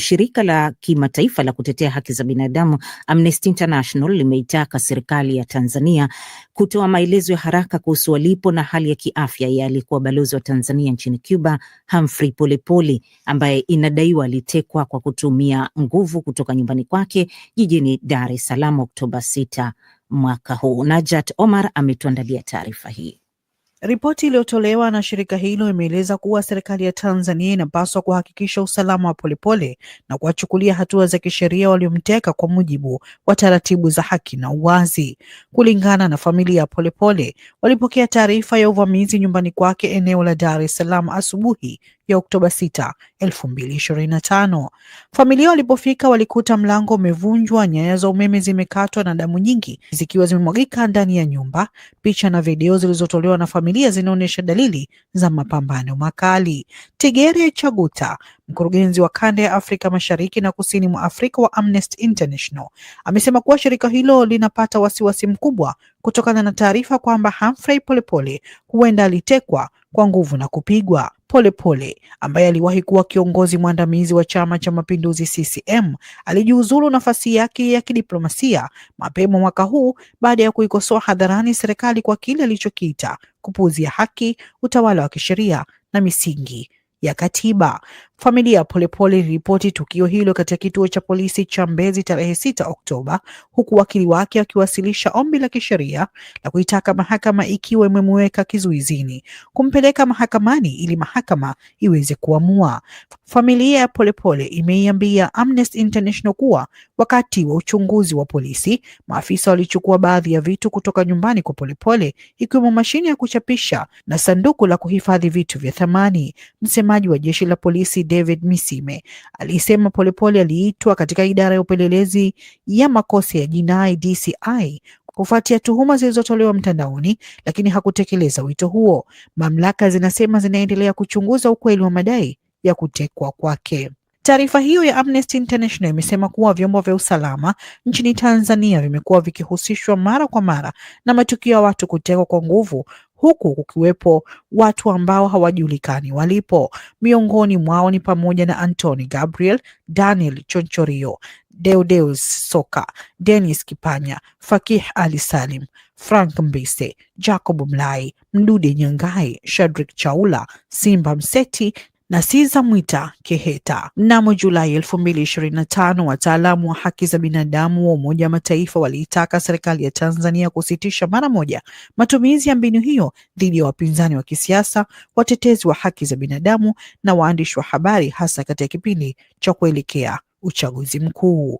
Shirika la kimataifa la kutetea haki za binadamu Amnesty International limeitaka serikali ya Tanzania kutoa maelezo ya haraka kuhusu walipo na hali ya kiafya ya aliyekuwa balozi wa Tanzania nchini Cuba, Humphrey Polepole, ambaye inadaiwa alitekwa kwa kutumia nguvu kutoka nyumbani kwake jijini Dar es Salaam Oktoba 6 mwaka huu. Najat Omar ametuandalia taarifa hii. Ripoti iliyotolewa na shirika hilo imeeleza kuwa serikali ya Tanzania inapaswa kuhakikisha usalama wa Polepole na kuwachukulia hatua za kisheria waliomteka kwa mujibu wa taratibu za haki na uwazi. Kulingana na familia ya Polepole, walipokea taarifa ya uvamizi nyumbani kwake eneo la Dar es Salaam asubuhi ya Oktoba 6, 2025. Familia walipofika walikuta mlango umevunjwa, nyaya za umeme zimekatwa na damu nyingi zikiwa zimemwagika ndani ya nyumba. Picha na video zilizotolewa na familia zinaonyesha dalili za mapambano makali. Tegere Chaguta, mkurugenzi wa kanda ya Afrika Mashariki na Kusini mwa Afrika wa Amnesty International, amesema kuwa shirika hilo linapata wasiwasi mkubwa kutokana na taarifa kwamba Humphrey Polepole huenda alitekwa kwa nguvu na kupigwa. Polepole ambaye aliwahi kuwa kiongozi mwandamizi wa Chama cha Mapinduzi CCM alijiuzulu nafasi yake ya kidiplomasia mapema mwaka huu baada ya kuikosoa hadharani serikali kwa kile alichokiita kupuuzia haki, utawala wa kisheria na misingi ya katiba. Familia ya Polepole iliripoti tukio hilo katika kituo cha polisi cha Mbezi tarehe 6 Oktoba, huku wakili wake akiwasilisha ombi la kisheria la kuitaka mahakama, ikiwa imemweka kizuizini, kumpeleka mahakamani ili mahakama iweze kuamua. Familia ya Polepole imeiambia Amnesty International kuwa wakati wa uchunguzi wa polisi, maafisa walichukua baadhi ya vitu kutoka nyumbani kwa Polepole, ikiwemo mashine ya kuchapisha na sanduku la kuhifadhi vitu vya thamani. Msemaji wa jeshi la polisi David Misime alisema Polepole aliitwa katika idara ya upelelezi ya makosa ya jinai DCI kufuatia tuhuma zilizotolewa mtandaoni, lakini hakutekeleza wito huo. Mamlaka zinasema zinaendelea kuchunguza ukweli wa madai ya kutekwa kwake. Taarifa hiyo ya Amnesty International imesema kuwa vyombo vya usalama nchini Tanzania vimekuwa vikihusishwa mara kwa mara na matukio ya watu kutekwa kwa nguvu, huku kukiwepo watu ambao hawajulikani walipo. Miongoni mwao ni pamoja na Anthony Gabriel, Daniel Chonchorio, Deodeus Soka, Dennis Kipanya, Fakih Ali Salim, Frank Mbise, Jacob Mlai, Mdude Nyangai, Shadrack Chaula, Simba Mseti na Siza Mwita Keheta. Mnamo Julai 2025, wataalamu wa haki za binadamu wa Umoja wa Mataifa waliitaka serikali ya Tanzania kusitisha mara moja matumizi ya mbinu hiyo dhidi ya wapinzani wa kisiasa, watetezi wa haki za binadamu na waandishi wa habari, hasa katika kipindi cha kuelekea uchaguzi mkuu.